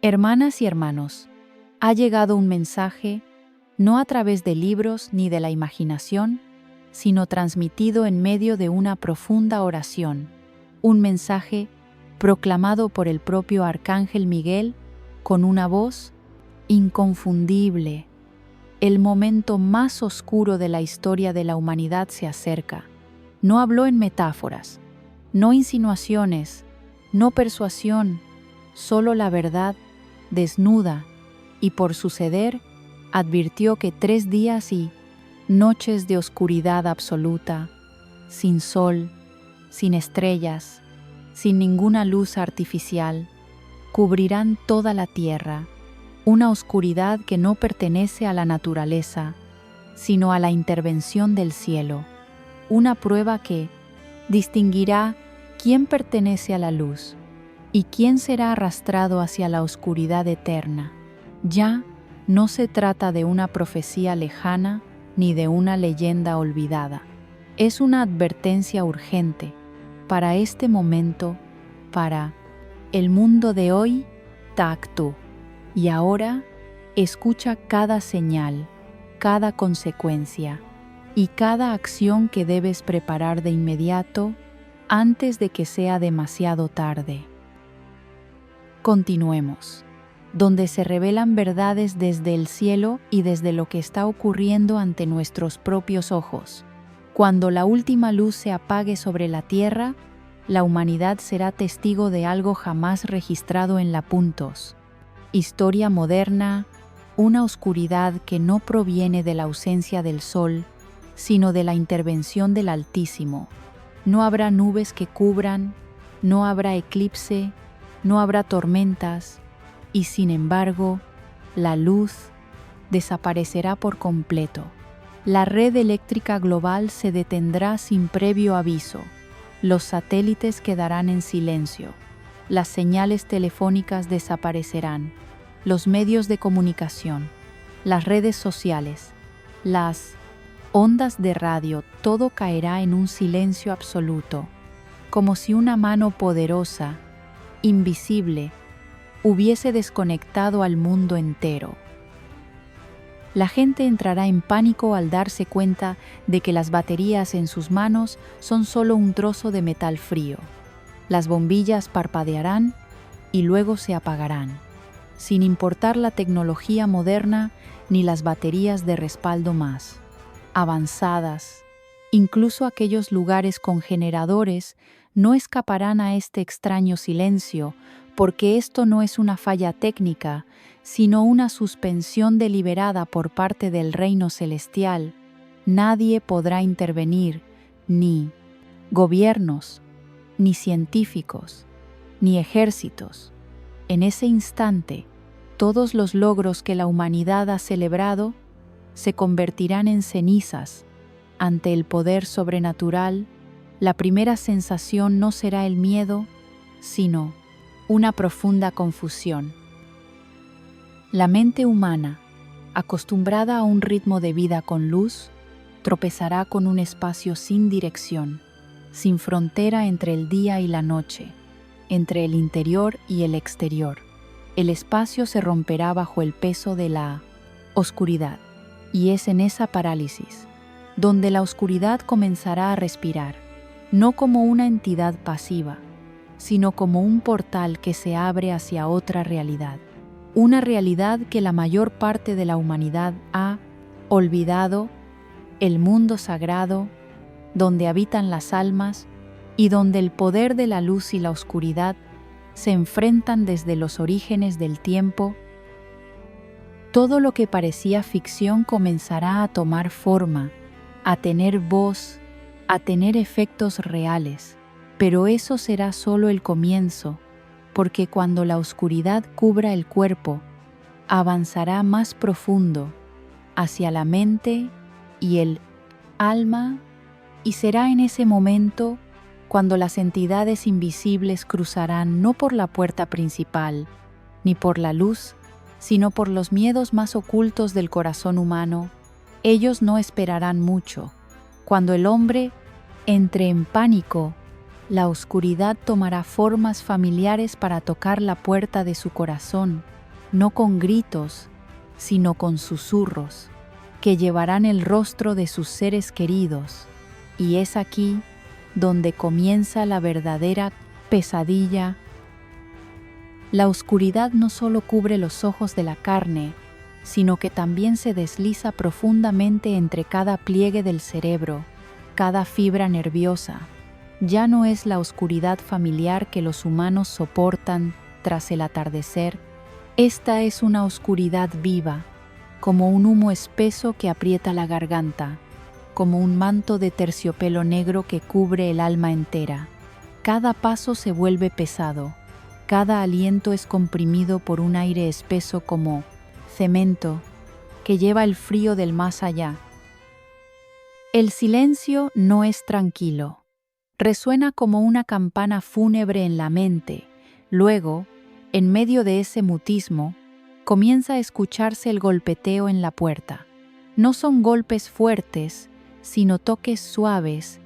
Hermanas y hermanos, ha llegado un mensaje no a través de libros ni de la imaginación, sino transmitido en medio de una profunda oración, un mensaje proclamado por el propio Arcángel Miguel con una voz inconfundible. El momento más oscuro de la historia de la humanidad se acerca. No habló en metáforas, no insinuaciones, no persuasión, solo la verdad desnuda, y por suceder, advirtió que 3 días y noches de oscuridad absoluta, sin sol, sin estrellas, sin ninguna luz artificial, cubrirán toda la tierra, una oscuridad que no pertenece a la naturaleza, sino a la intervención del cielo, una prueba que distinguirá quién pertenece a la luz y quién será arrastrado hacia la oscuridad eterna. Ya no se trata de una profecía lejana ni de una leyenda olvidada. Es una advertencia urgente para este momento, para el mundo de hoy, Tactu. Y ahora, escucha cada señal, cada consecuencia y cada acción que debes preparar de inmediato antes de que sea demasiado tarde. Continuemos, donde se revelan verdades desde el cielo y desde lo que está ocurriendo ante nuestros propios ojos. Cuando la última luz se apague sobre la tierra, la humanidad será testigo de algo jamás registrado en la Puntos. Historia moderna, una oscuridad que no proviene de la ausencia del sol, sino de la intervención del Altísimo. No habrá nubes que cubran, no habrá eclipse, no habrá tormentas, y sin embargo, la luz desaparecerá por completo. La red eléctrica global se detendrá sin previo aviso. Los satélites quedarán en silencio. Las señales telefónicas desaparecerán. Los medios de comunicación, las redes sociales, las ondas de radio, todo caerá en un silencio absoluto, como si una mano poderosa, invisible, hubiese desconectado al mundo entero. La gente entrará en pánico al darse cuenta de que las baterías en sus manos son solo un trozo de metal frío. Las bombillas parpadearán y luego se apagarán, sin importar la tecnología moderna ni las baterías de respaldo más avanzadas. Incluso aquellos lugares con generadores no escaparán a este extraño silencio, porque esto no es una falla técnica, sino una suspensión deliberada por parte del reino celestial. Nadie podrá intervenir, ni gobiernos, ni científicos, ni ejércitos. En ese instante, todos los logros que la humanidad ha celebrado se convertirán en cenizas. Ante el poder sobrenatural, la primera sensación no será el miedo, sino una profunda confusión. La mente humana, acostumbrada a un ritmo de vida con luz, tropezará con un espacio sin dirección, sin frontera entre el día y la noche, entre el interior y el exterior. El espacio se romperá bajo el peso de la oscuridad, y es en esa parálisis donde la oscuridad comenzará a respirar, no como una entidad pasiva, sino como un portal que se abre hacia otra realidad. Una realidad que la mayor parte de la humanidad ha olvidado, el mundo sagrado, donde habitan las almas y donde el poder de la luz y la oscuridad se enfrentan desde los orígenes del tiempo. Todo lo que parecía ficción comenzará a tomar forma, a tener voz, a tener efectos reales. Pero eso será solo el comienzo, porque cuando la oscuridad cubra el cuerpo, avanzará más profundo, hacia la mente y el alma, y será en ese momento cuando las entidades invisibles cruzarán no por la puerta principal, ni por la luz, sino por los miedos más ocultos del corazón humano. Ellos no esperarán mucho. Cuando el hombre entre en pánico, La oscuridad tomará formas familiares para tocar la puerta de su corazón, no con gritos, sino con susurros, que llevarán el rostro de sus seres queridos. Y es aquí donde comienza la verdadera pesadilla. La oscuridad no solo cubre los ojos de la carne, sino que también se desliza profundamente entre cada pliegue del cerebro, cada fibra nerviosa. Ya no es la oscuridad familiar que los humanos soportan tras el atardecer. Esta es una oscuridad viva, como un humo espeso que aprieta la garganta, como un manto de terciopelo negro que cubre el alma entera. Cada paso se vuelve pesado, cada aliento es comprimido por un aire espeso como cemento que lleva el frío del más allá. El silencio no es tranquilo. Resuena como una campana fúnebre en la mente. Luego, en medio de ese mutismo, comienza a escucharse el golpeteo en la puerta. No son golpes fuertes, sino toques suaves,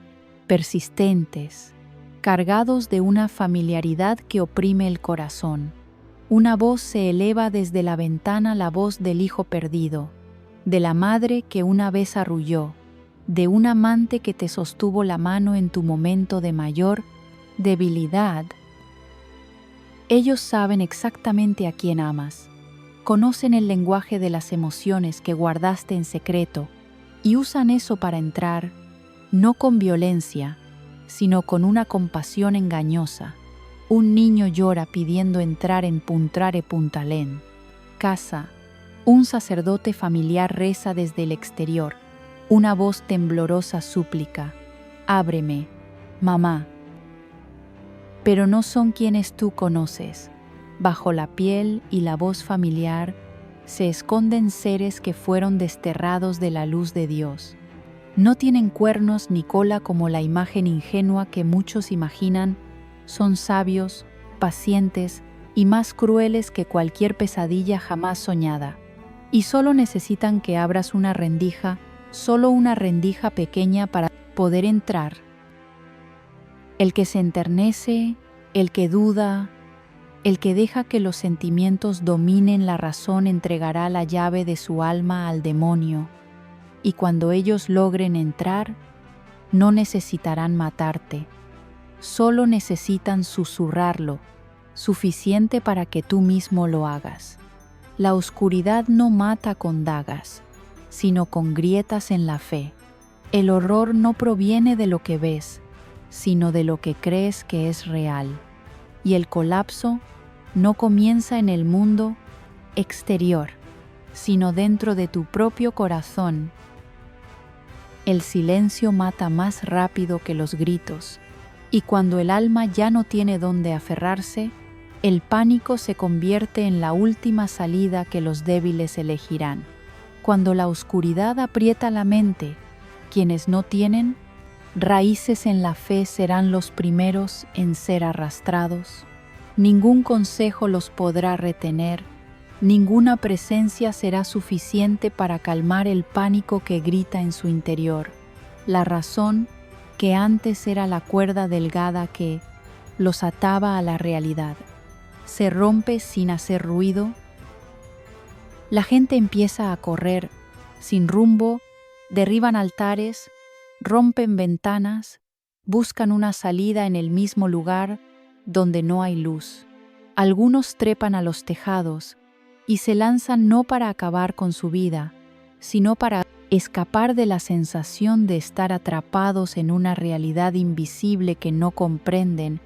persistentes, cargados de una familiaridad que oprime el corazón. Una voz se eleva desde la ventana, la voz del hijo perdido, de la madre que una vez arrulló, de un amante que te sostuvo la mano en tu momento de mayor debilidad. Ellos saben exactamente a quién amas, conocen el lenguaje de las emociones que guardaste en secreto y usan eso para entrar, no con violencia, sino con una compasión engañosa. Un niño llora pidiendo entrar en Puntrare Puntalén. Casa. Un sacerdote familiar reza desde el exterior. Una voz temblorosa súplica: ábreme, mamá. Pero no son quienes tú conoces. Bajo la piel y la voz familiar se esconden seres que fueron desterrados de la luz de Dios. No tienen cuernos ni cola como la imagen ingenua que muchos imaginan. Son sabios, pacientes y más crueles que cualquier pesadilla jamás soñada. Y solo necesitan que abras una rendija, solo una rendija pequeña para poder entrar. El que se enternece, el que duda, el que deja que los sentimientos dominen la razón entregará la llave de su alma al demonio. Y cuando ellos logren entrar, no necesitarán matarte. Solo necesitan susurrarlo, suficiente para que tú mismo lo hagas. La oscuridad no mata con dagas, sino con grietas en la fe. El horror no proviene de lo que ves, sino de lo que crees que es real. Y el colapso no comienza en el mundo exterior, sino dentro de tu propio corazón. El silencio mata más rápido que los gritos. Y cuando el alma ya no tiene dónde aferrarse, el pánico se convierte en la última salida que los débiles elegirán. Cuando la oscuridad aprieta la mente, quienes no tienen raíces en la fe serán los primeros en ser arrastrados. Ningún consejo los podrá retener, ninguna presencia será suficiente para calmar el pánico que grita en su interior. La razón, que antes era la cuerda delgada que los ataba a la realidad, se rompe sin hacer ruido. La gente empieza a correr sin rumbo, derriban altares, rompen ventanas, buscan una salida en el mismo lugar donde no hay luz. Algunos trepan a los tejados y se lanzan no para acabar con su vida, sino para escapar de la sensación de estar atrapados en una realidad invisible que no comprenden.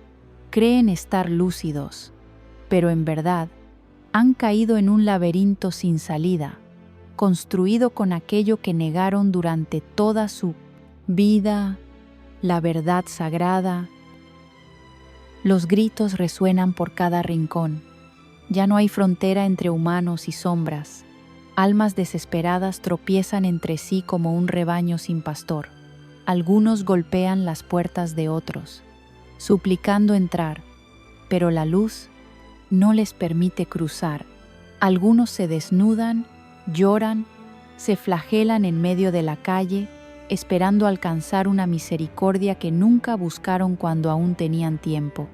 Creen estar lúcidos, pero en verdad han caído en un laberinto sin salida, construido con aquello que negaron durante toda su vida, la verdad sagrada. Los gritos resuenan por cada rincón. Ya no hay frontera entre humanos y sombras. Almas desesperadas tropiezan entre sí como un rebaño sin pastor. Algunos golpean las puertas de otros, suplicando entrar, pero la luz no les permite cruzar. Algunos se desnudan, lloran, se flagelan en medio de la calle, esperando alcanzar una misericordia que nunca buscaron cuando aún tenían tiempo.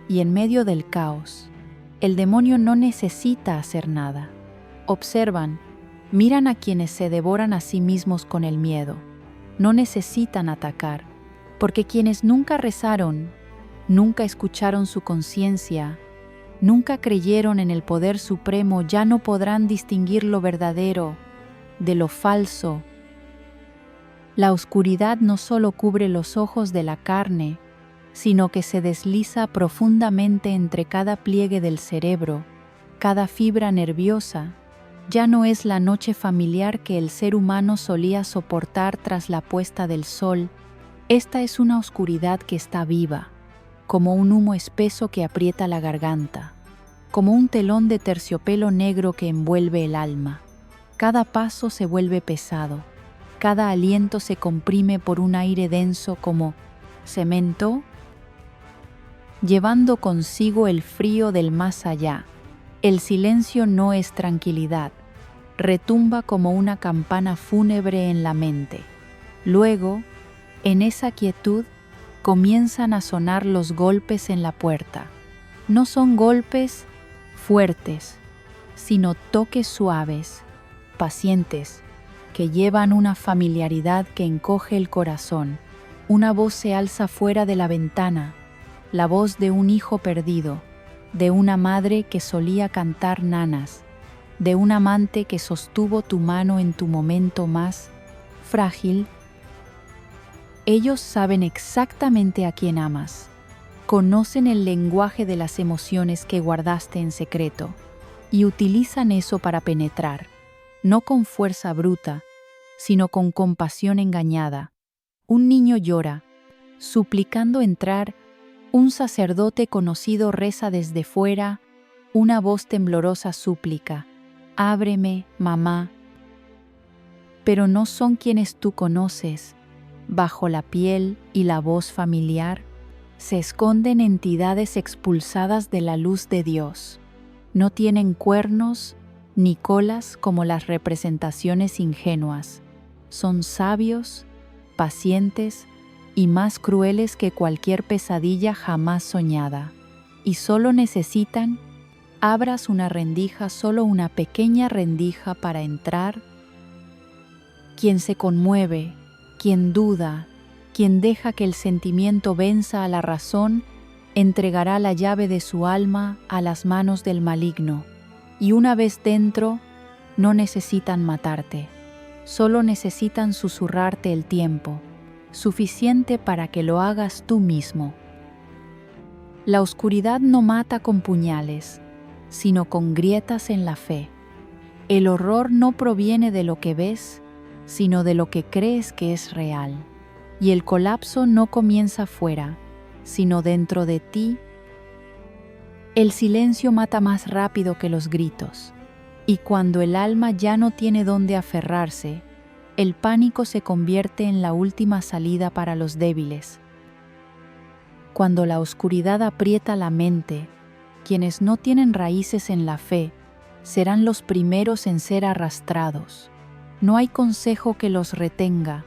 Y en medio del caos, el demonio no necesita hacer nada. Observan, miran a quienes se devoran a sí mismos con el miedo. No necesitan atacar, porque quienes nunca rezaron, nunca escucharon su conciencia, nunca creyeron en el poder supremo, ya no podrán distinguir lo verdadero de lo falso. La oscuridad no solo cubre los ojos de la carne, sino que se desliza profundamente entre cada pliegue del cerebro, cada fibra nerviosa. Ya no es la noche familiar que el ser humano solía soportar tras la puesta del sol. Esta es una oscuridad que está viva, como un humo espeso que aprieta la garganta, como un telón de terciopelo negro que envuelve el alma. Cada paso se vuelve pesado, cada aliento se comprime por un aire denso como cemento, llevando consigo el frío del más allá. El silencio no es tranquilidad, retumba como una campana fúnebre en la mente. Luego, en esa quietud, comienzan a sonar los golpes en la puerta. No son golpes fuertes, sino toques suaves, pacientes, que llevan una familiaridad que encoge el corazón. Una voz se alza fuera de la ventana, la voz de un hijo perdido, de una madre que solía cantar nanas, de un amante que sostuvo tu mano en tu momento más frágil. Ellos saben exactamente a quién amas, conocen el lenguaje de las emociones que guardaste en secreto y utilizan eso para penetrar, no con fuerza bruta, sino con compasión engañada. Un niño llora, suplicando entrar. Un sacerdote conocido reza desde fuera, una voz temblorosa súplica: ábreme, mamá. Pero no son quienes tú conoces. Bajo la piel y la voz familiar, se esconden entidades expulsadas de la luz de Dios. No tienen cuernos ni colas como las representaciones ingenuas. Son sabios, pacientes y más crueles que cualquier pesadilla jamás soñada. Y solo necesitan, abras una rendija, solo una pequeña rendija para entrar. Quien se conmueve, quien duda, quien deja que el sentimiento venza a la razón, entregará la llave de su alma a las manos del maligno. Y una vez dentro, no necesitan matarte, solo necesitan susurrarte el tiempo, suficiente para que lo hagas tú mismo. La oscuridad no mata con puñales, sino con grietas en la fe. El horror no proviene de lo que ves, sino de lo que crees que es real. Y el colapso no comienza fuera, sino dentro de ti. El silencio mata más rápido que los gritos, y cuando el alma ya no tiene dónde aferrarse, el pánico se convierte en la última salida para los débiles. Cuando la oscuridad aprieta la mente, quienes no tienen raíces en la fe serán los primeros en ser arrastrados. No hay consejo que los retenga,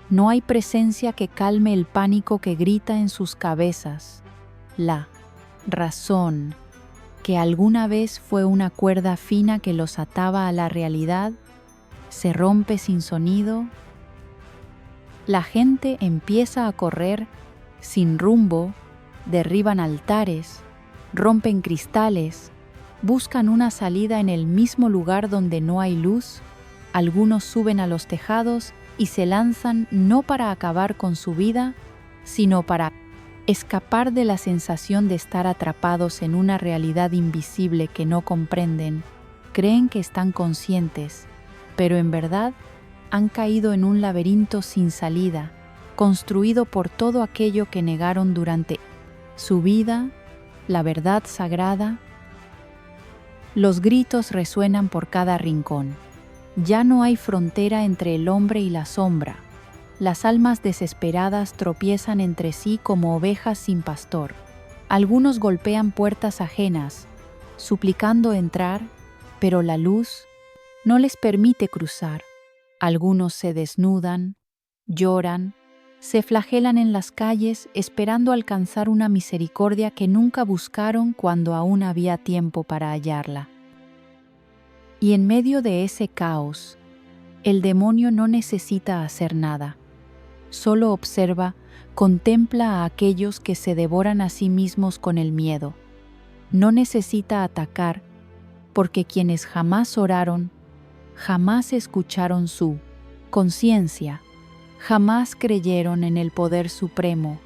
no hay presencia que calme el pánico que grita en sus cabezas. La razón, que alguna vez fue una cuerda fina que los ataba a la realidad, se rompe sin sonido. La gente empieza a correr sin rumbo, derriban altares, rompen cristales, buscan una salida en el mismo lugar donde no hay luz. Algunos suben a los tejados y se lanzan no para acabar con su vida, sino para escapar de la sensación de estar atrapados en una realidad invisible que no comprenden. Creen que están conscientes, pero en verdad han caído en un laberinto sin salida, construido por todo aquello que negaron durante su vida, la verdad sagrada. Los gritos resuenan por cada rincón. Ya no hay frontera entre el hombre y la sombra. Las almas desesperadas tropiezan entre sí como ovejas sin pastor. Algunos golpean puertas ajenas, suplicando entrar, pero la luz no les permite cruzar. Algunos se desnudan, lloran, se flagelan en las calles esperando alcanzar una misericordia que nunca buscaron cuando aún había tiempo para hallarla. Y en medio de ese caos, el demonio no necesita hacer nada. Solo observa, contempla a aquellos que se devoran a sí mismos con el miedo. No necesita atacar, porque quienes jamás oraron, jamás escucharon su conciencia, jamás creyeron en el poder supremo,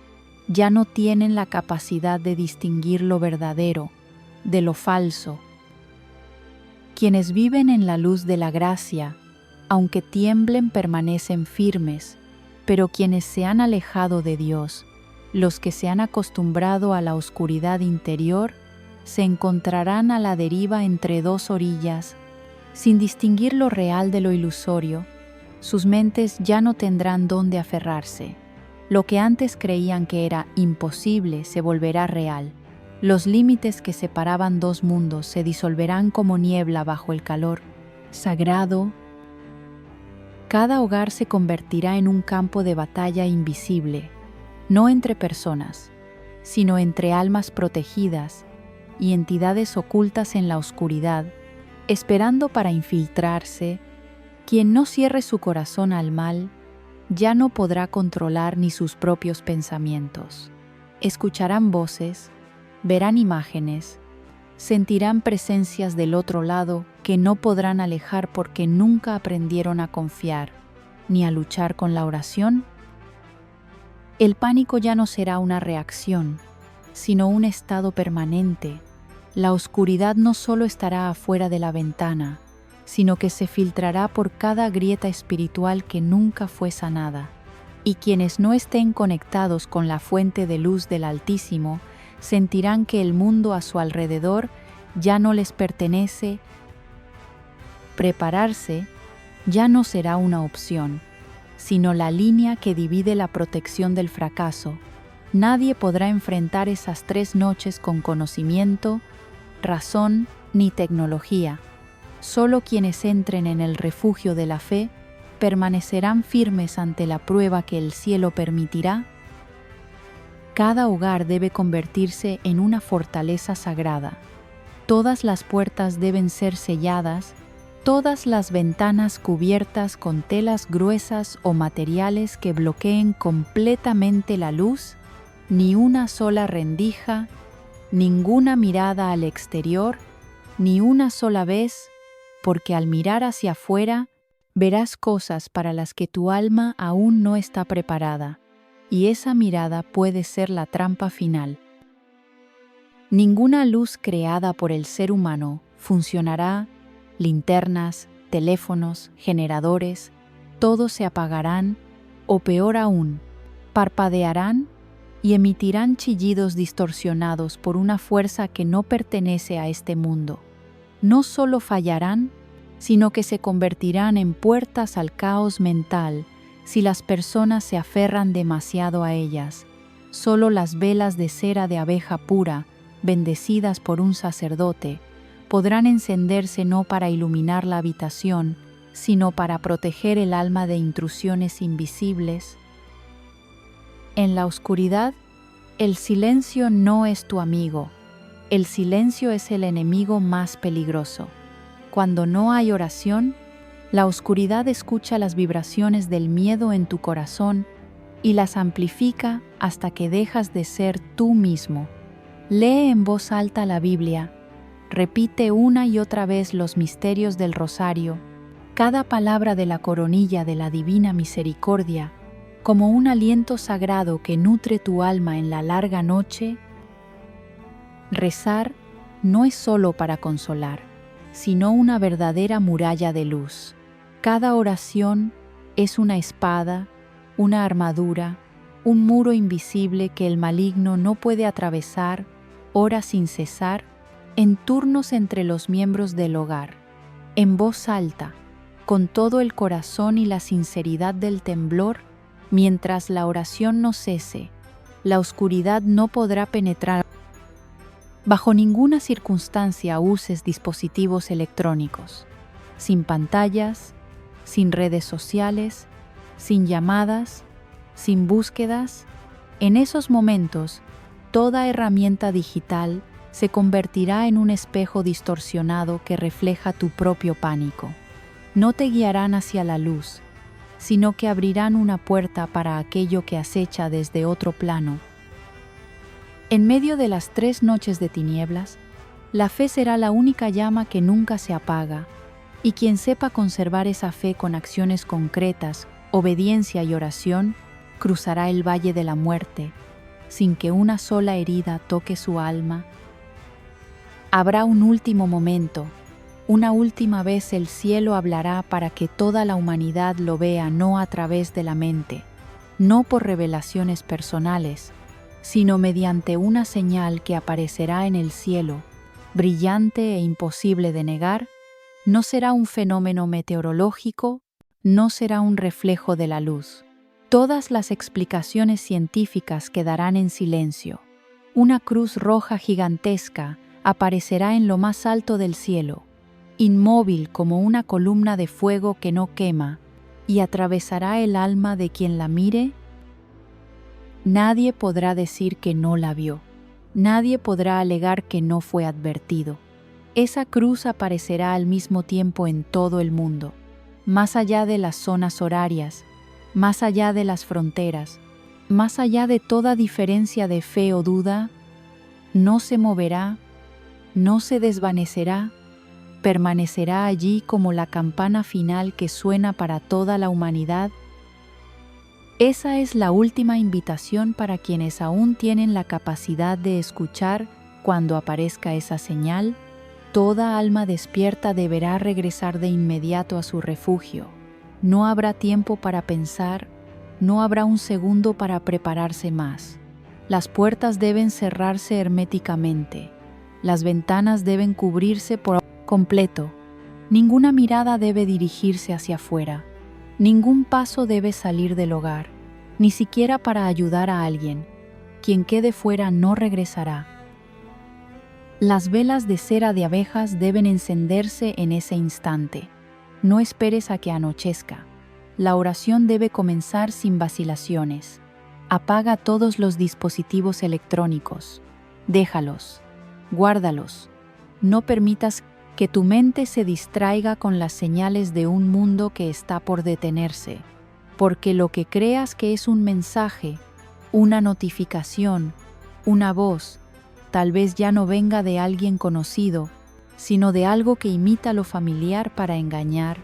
ya no tienen la capacidad de distinguir lo verdadero de lo falso. Quienes viven en la luz de la gracia, aunque tiemblen, permanecen firmes, pero quienes se han alejado de Dios, los que se han acostumbrado a la oscuridad interior, se encontrarán a la deriva entre dos orillas, sin distinguir lo real de lo ilusorio. Sus mentes ya no tendrán dónde aferrarse. Lo que antes creían que era imposible se volverá real. Los límites que separaban dos mundos se disolverán como niebla bajo el calor sagrado. Cada hogar se convertirá en un campo de batalla invisible, no entre personas, sino entre almas protegidas y entidades ocultas en la oscuridad, esperando para infiltrarse. Quien no cierre su corazón al mal, ya no podrá controlar ni sus propios pensamientos. Escucharán voces, verán imágenes, sentirán presencias del otro lado que no podrán alejar porque nunca aprendieron a confiar, ni a luchar con la oración. El pánico ya no será una reacción, sino un estado permanente. La oscuridad no solo estará afuera de la ventana, sino que se filtrará por cada grieta espiritual que nunca fue sanada. Y quienes no estén conectados con la fuente de luz del Altísimo sentirán que el mundo a su alrededor ya no les pertenece. Prepararse ya no será una opción, sino la línea que divide la protección del fracaso. Nadie podrá enfrentar esas 3 noches con conocimiento, razón ni tecnología. Solo quienes entren en el refugio de la fe permanecerán firmes ante la prueba que el cielo permitirá. Cada hogar debe convertirse en una fortaleza sagrada. Todas las puertas deben ser selladas, todas las ventanas cubiertas con telas gruesas o materiales que bloqueen completamente la luz, ni una sola rendija, ninguna mirada al exterior, ni una sola vez, porque al mirar hacia afuera, verás cosas para las que tu alma aún no está preparada, y esa mirada puede ser la trampa final. Ninguna luz creada por el ser humano funcionará. Linternas, teléfonos, generadores, todos se apagarán, o peor aún, parpadearán y emitirán chillidos distorsionados por una fuerza que no pertenece a este mundo. No solo fallarán, sino que se convertirán en puertas al caos mental si las personas se aferran demasiado a ellas. Solo las velas de cera de abeja pura, bendecidas por un sacerdote, podrán encenderse no para iluminar la habitación, sino para proteger el alma de intrusiones invisibles. En la oscuridad, el silencio no es tu amigo. El silencio es el enemigo más peligroso. Cuando no hay oración, la oscuridad escucha las vibraciones del miedo en tu corazón y las amplifica hasta que dejas de ser tú mismo. Lee en voz alta la Biblia, repite una y otra vez los misterios del rosario, cada palabra de la coronilla de la Divina Misericordia, como un aliento sagrado que nutre tu alma en la larga noche. Rezar no es solo para consolar, sino una verdadera muralla de luz. Cada oración es una espada, una armadura, un muro invisible que el maligno no puede atravesar, ora sin cesar, en turnos entre los miembros del hogar, en voz alta, con todo el corazón y la sinceridad del temblor. Mientras la oración no cese, la oscuridad no podrá penetrar. Bajo ninguna circunstancia uses dispositivos electrónicos, sin pantallas, sin redes sociales, sin llamadas, sin búsquedas. En esos momentos, toda herramienta digital se convertirá en un espejo distorsionado que refleja tu propio pánico. No te guiarán hacia la luz, sino que abrirán una puerta para aquello que acecha desde otro plano. En medio de las 3 noches de tinieblas, la fe será la única llama que nunca se apaga, y quien sepa conservar esa fe con acciones concretas, obediencia y oración, cruzará el valle de la muerte, sin que una sola herida toque su alma. Habrá un último momento, una última vez el cielo hablará para que toda la humanidad lo vea no a través de la mente, no por revelaciones personales, sino mediante una señal que aparecerá en el cielo, brillante e imposible de negar. No será un fenómeno meteorológico, no será un reflejo de la luz. Todas las explicaciones científicas quedarán en silencio. Una cruz roja gigantesca aparecerá en lo más alto del cielo, inmóvil como una columna de fuego que no quema, y atravesará el alma de quien la mire. Nadie podrá decir que no la vio. Nadie podrá alegar que no fue advertido. Esa cruz aparecerá al mismo tiempo en todo el mundo, más allá de las zonas horarias, más allá de las fronteras, más allá de toda diferencia de fe o duda. No se moverá, no se desvanecerá, permanecerá allí como la campana final que suena para toda la humanidad. Esa es la última invitación para quienes aún tienen la capacidad de escuchar cuando aparezca esa señal. Toda alma despierta deberá regresar de inmediato a su refugio. No habrá tiempo para pensar, no habrá un segundo para prepararse más. Las puertas deben cerrarse herméticamente. Las ventanas deben cubrirse por completo. Ninguna mirada debe dirigirse hacia afuera. Ningún paso debe salir del hogar, ni siquiera para ayudar a alguien. Quien quede fuera no regresará. Las velas de cera de abejas deben encenderse en ese instante. No esperes a que anochezca. La oración debe comenzar sin vacilaciones. Apaga todos los dispositivos electrónicos. Déjalos. Guárdalos. No permitas que tu mente se distraiga con las señales de un mundo que está por detenerse, porque lo que creas que es un mensaje, una notificación, una voz, tal vez ya no venga de alguien conocido, sino de algo que imita lo familiar para engañar.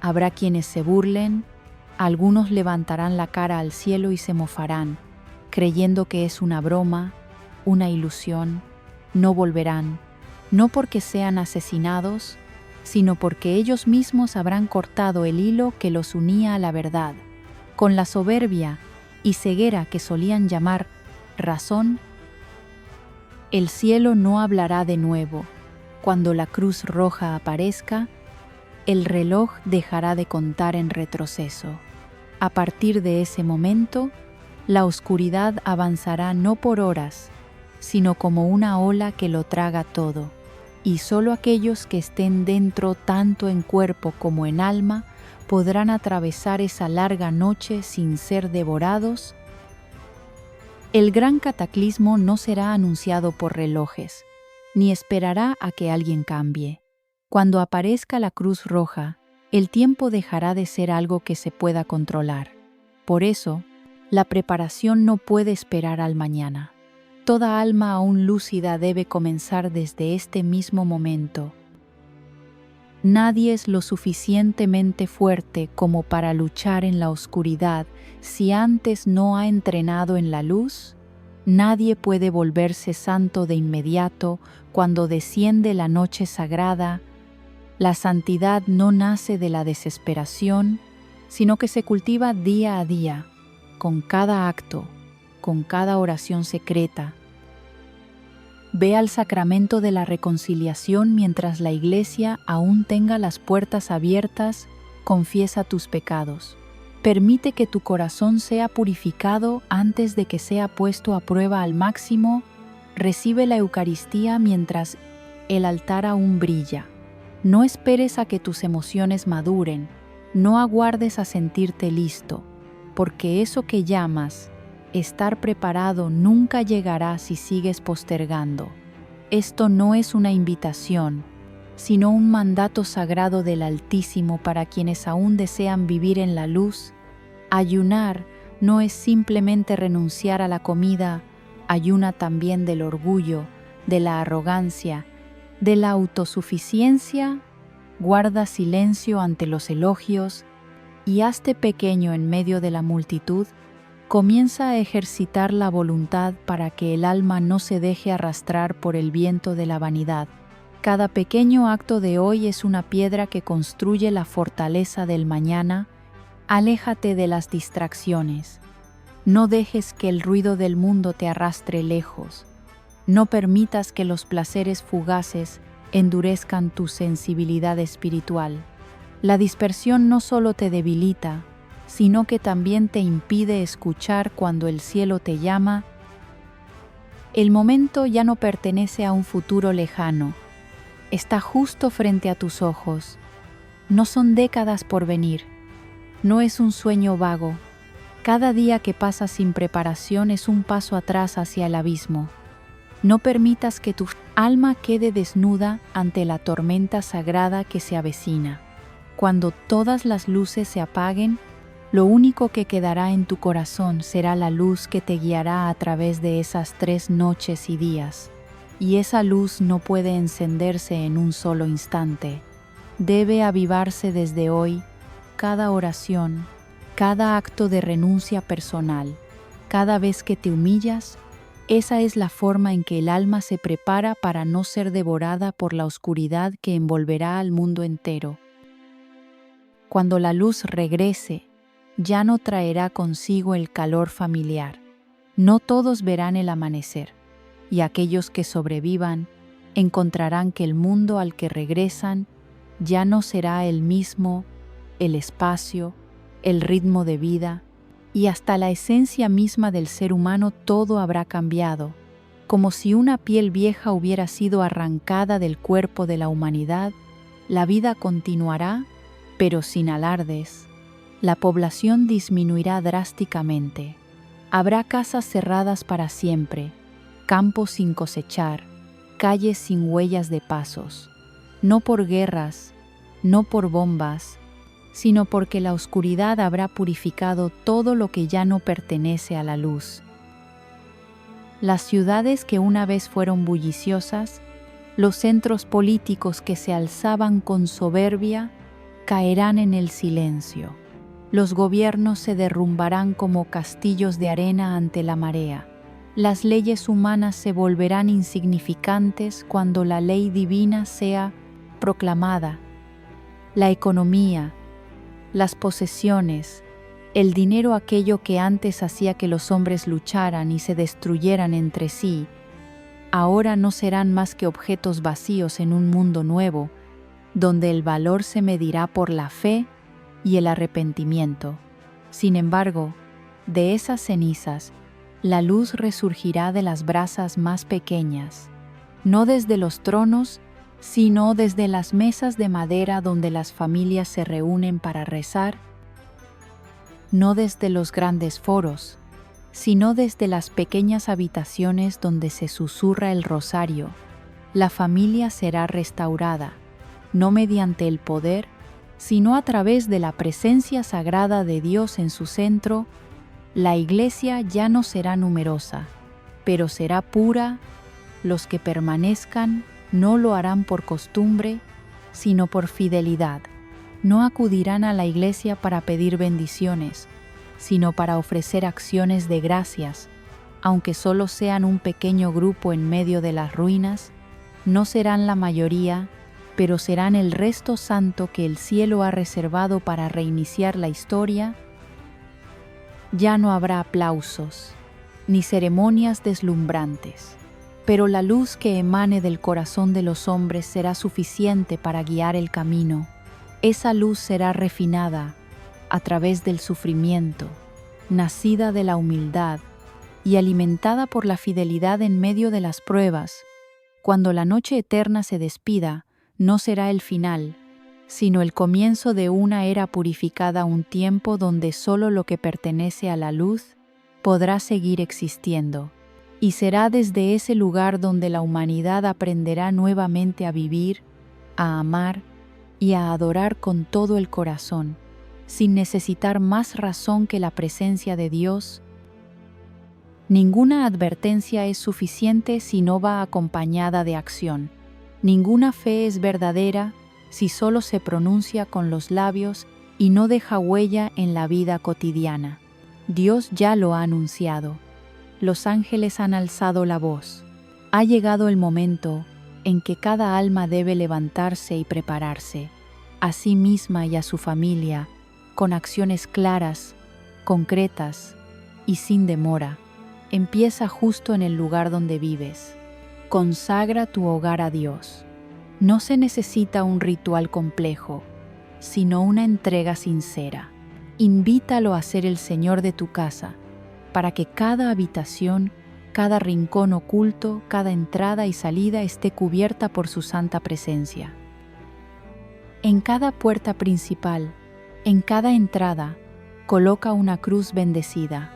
Habrá quienes se burlen, algunos levantarán la cara al cielo y se mofarán, creyendo que es una broma, una ilusión. No volverán, no porque sean asesinados, sino porque ellos mismos habrán cortado el hilo que los unía a la verdad. Con la soberbia y ceguera que solían llamar razón, el cielo no hablará de nuevo. Cuando la cruz roja aparezca, el reloj dejará de contar en retroceso. A partir de ese momento, la oscuridad avanzará no por horas, sino como una ola que lo traga todo, y solo aquellos que estén dentro tanto en cuerpo como en alma podrán atravesar esa larga noche sin ser devorados. El gran cataclismo no será anunciado por relojes, ni esperará a que alguien cambie. Cuando aparezca la cruz roja, el tiempo dejará de ser algo que se pueda controlar. Por eso, la preparación no puede esperar al mañana. Toda alma aún lúcida debe comenzar desde este mismo momento. Nadie es lo suficientemente fuerte como para luchar en la oscuridad si antes no ha entrenado en la luz. Nadie puede volverse santo de inmediato cuando desciende la noche sagrada. La santidad no nace de la desesperación, sino que se cultiva día a día, con cada acto, con cada oración secreta. Ve al sacramento de la reconciliación mientras la Iglesia aún tenga las puertas abiertas, confiesa tus pecados. Permite que tu corazón sea purificado antes de que sea puesto a prueba al máximo. Recibe la Eucaristía mientras el altar aún brilla. No esperes a que tus emociones maduren, no aguardes a sentirte listo, porque eso que llamas estar preparado nunca llegará si sigues postergando. Esto no es una invitación, sino un mandato sagrado del Altísimo para quienes aún desean vivir en la luz. Ayunar no es simplemente renunciar a la comida, ayuna también del orgullo, de la arrogancia, de la autosuficiencia. Guarda silencio ante los elogios y hazte pequeño en medio de la multitud. Comienza a ejercitar la voluntad para que el alma no se deje arrastrar por el viento de la vanidad. Cada pequeño acto de hoy es una piedra que construye la fortaleza del mañana. Aléjate de las distracciones. No dejes que el ruido del mundo te arrastre lejos. No permitas que los placeres fugaces endurezcan tu sensibilidad espiritual. La dispersión no solo te debilita, sino que también te impide escuchar cuando el cielo te llama. El momento ya no pertenece a un futuro lejano. Está justo frente a tus ojos. No son décadas por venir. No es un sueño vago. Cada día que pasa sin preparación es un paso atrás hacia el abismo. No permitas que tu alma quede desnuda ante la tormenta sagrada que se avecina. Cuando todas las luces se apaguen, lo único que quedará en tu corazón será la luz que te guiará a través de esas 3 noches y días. Y esa luz no puede encenderse en un solo instante. Debe avivarse desde hoy, cada oración, cada acto de renuncia personal, cada vez que te humillas. Esa es la forma en que el alma se prepara para no ser devorada por la oscuridad que envolverá al mundo entero. Cuando la luz regrese, ya no traerá consigo el calor familiar. No todos verán el amanecer, y aquellos que sobrevivan encontrarán que el mundo al que regresan ya no será el mismo, el espacio, el ritmo de vida, y hasta la esencia misma del ser humano todo habrá cambiado, como si una piel vieja hubiera sido arrancada del cuerpo de la humanidad. La vida continuará, pero sin alardes. La población disminuirá drásticamente. Habrá casas cerradas para siempre, campos sin cosechar, calles sin huellas de pasos, no por guerras, no por bombas, sino porque la oscuridad habrá purificado todo lo que ya no pertenece a la luz. Las ciudades que una vez fueron bulliciosas, los centros políticos que se alzaban con soberbia, caerán en el silencio. Los gobiernos se derrumbarán como castillos de arena ante la marea. Las leyes humanas se volverán insignificantes cuando la ley divina sea proclamada. La economía, las posesiones, el dinero, aquello que antes hacía que los hombres lucharan y se destruyeran entre sí, ahora no serán más que objetos vacíos en un mundo nuevo, donde el valor se medirá por la fe y el arrepentimiento. Sin embargo, de esas cenizas, la luz resurgirá de las brasas más pequeñas, no desde los tronos, sino desde las mesas de madera donde las familias se reúnen para rezar, no desde los grandes foros, sino desde las pequeñas habitaciones donde se susurra el rosario. La familia será restaurada, no mediante el poder, sino a través de la presencia sagrada de Dios en su centro. La iglesia ya no será numerosa, pero será pura. Los que permanezcan no lo harán por costumbre, sino por fidelidad. No acudirán a la iglesia para pedir bendiciones, sino para ofrecer acciones de gracias, aunque solo sean un pequeño grupo en medio de las ruinas. No serán la mayoría, pero serán el resto santo que el cielo ha reservado para reiniciar la historia. Ya no habrá aplausos, ni ceremonias deslumbrantes, pero la luz que emane del corazón de los hombres será suficiente para guiar el camino. Esa luz será refinada a través del sufrimiento, nacida de la humildad y alimentada por la fidelidad en medio de las pruebas. Cuando la noche eterna se despida, no será el final, sino el comienzo de una era purificada, un tiempo donde solo lo que pertenece a la luz podrá seguir existiendo. Y será desde ese lugar donde la humanidad aprenderá nuevamente a vivir, a amar y a adorar con todo el corazón, sin necesitar más razón que la presencia de Dios. Ninguna advertencia es suficiente si no va acompañada de acción. Ninguna fe es verdadera si solo se pronuncia con los labios y no deja huella en la vida cotidiana. Dios ya lo ha anunciado. Los ángeles han alzado la voz. Ha llegado el momento en que cada alma debe levantarse y prepararse, a sí misma y a su familia, con acciones claras, concretas y sin demora. Empieza justo en el lugar donde vives. Consagra tu hogar a Dios. No se necesita un ritual complejo, sino una entrega sincera. Invítalo a ser el Señor de tu casa, para que cada habitación, cada rincón oculto, cada entrada y salida esté cubierta por su santa presencia. En cada puerta principal, en cada entrada, coloca una cruz bendecida,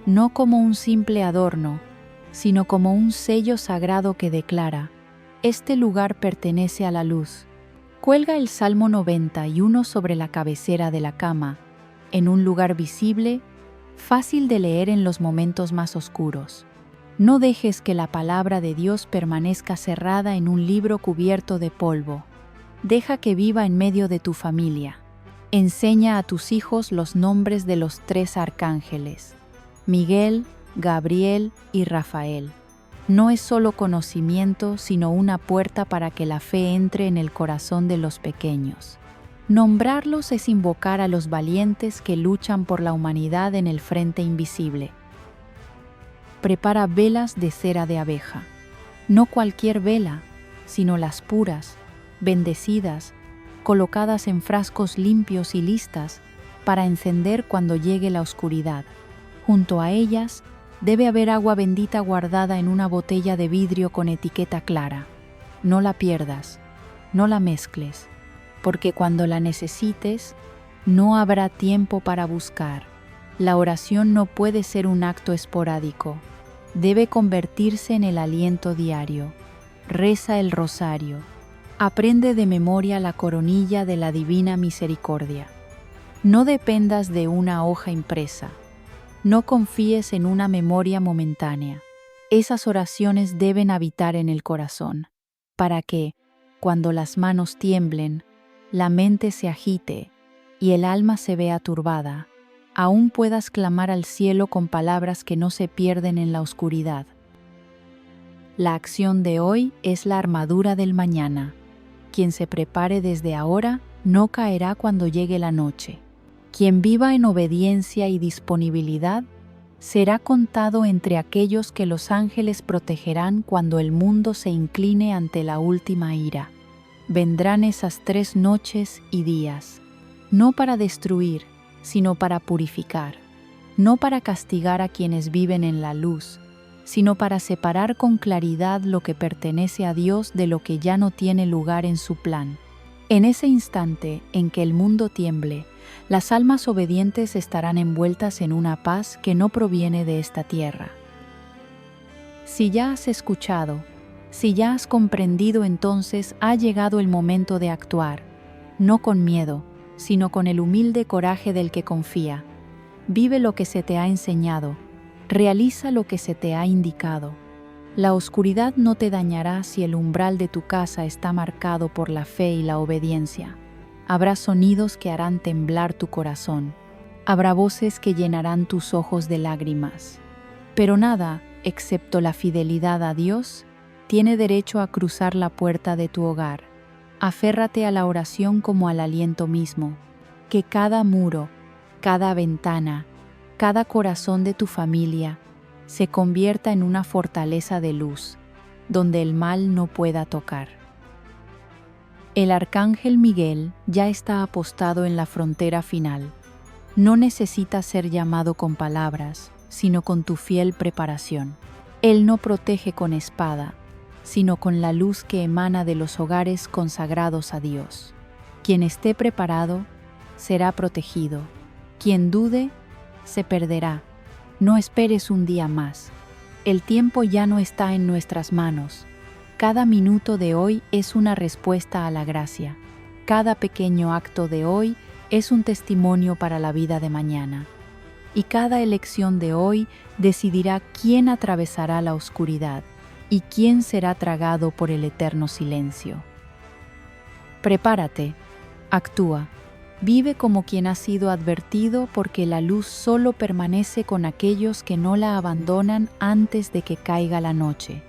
no como un simple adorno, sino como un sello sagrado que declara: este lugar pertenece a la luz. Cuelga el Salmo 91 sobre la cabecera de la cama, en un lugar visible, fácil de leer en los momentos más oscuros. No dejes que la palabra de Dios permanezca cerrada en un libro cubierto de polvo. Deja que viva en medio de tu familia. Enseña a tus hijos los nombres de los 3 arcángeles: Miguel, Gabriel y Rafael. No es solo conocimiento, sino una puerta para que la fe entre en el corazón de los pequeños. Nombrarlos es invocar a los valientes que luchan por la humanidad en el frente invisible. Prepara velas de cera de abeja. No cualquier vela, sino las puras, bendecidas, colocadas en frascos limpios y listas para encender cuando llegue la oscuridad. Junto a ellas, debe haber agua bendita guardada en una botella de vidrio con etiqueta clara. No la pierdas, no la mezcles, porque cuando la necesites, no habrá tiempo para buscar. La oración no puede ser un acto esporádico. Debe convertirse en el aliento diario. Reza el rosario. Aprende de memoria la coronilla de la Divina Misericordia. No dependas de una hoja impresa. No confíes en una memoria momentánea. Esas oraciones deben habitar en el corazón, para que, cuando las manos tiemblen, la mente se agite y el alma se vea turbada, aún puedas clamar al cielo con palabras que no se pierden en la oscuridad. La acción de hoy es la armadura del mañana. Quien se prepare desde ahora no caerá cuando llegue la noche. Quien viva en obediencia y disponibilidad será contado entre aquellos que los ángeles protegerán cuando el mundo se incline ante la última ira. Vendrán esas 3 noches y días, no para destruir, sino para purificar, no para castigar a quienes viven en la luz, sino para separar con claridad lo que pertenece a Dios de lo que ya no tiene lugar en su plan. En ese instante en que el mundo tiemble, las almas obedientes estarán envueltas en una paz que no proviene de esta tierra. Si ya has escuchado, si ya has comprendido, entonces ha llegado el momento de actuar, no con miedo, sino con el humilde coraje del que confía. Vive lo que se te ha enseñado, realiza lo que se te ha indicado. La oscuridad no te dañará si el umbral de tu casa está marcado por la fe y la obediencia. Habrá sonidos que harán temblar tu corazón. Habrá voces que llenarán tus ojos de lágrimas. Pero nada, excepto la fidelidad a Dios, tiene derecho a cruzar la puerta de tu hogar. Aférrate a la oración como al aliento mismo. Que cada muro, cada ventana, cada corazón de tu familia se convierta en una fortaleza de luz, donde el mal no pueda tocar. El arcángel Miguel ya está apostado en la frontera final. No necesita ser llamado con palabras, sino con tu fiel preparación. Él no protege con espada, sino con la luz que emana de los hogares consagrados a Dios. Quien esté preparado, será protegido. Quien dude, se perderá. No esperes un día más. El tiempo ya no está en nuestras manos. Cada minuto de hoy es una respuesta a la gracia. Cada pequeño acto de hoy es un testimonio para la vida de mañana. Y cada elección de hoy decidirá quién atravesará la oscuridad y quién será tragado por el eterno silencio. Prepárate, actúa, vive como quien ha sido advertido, porque la luz solo permanece con aquellos que no la abandonan antes de que caiga la noche.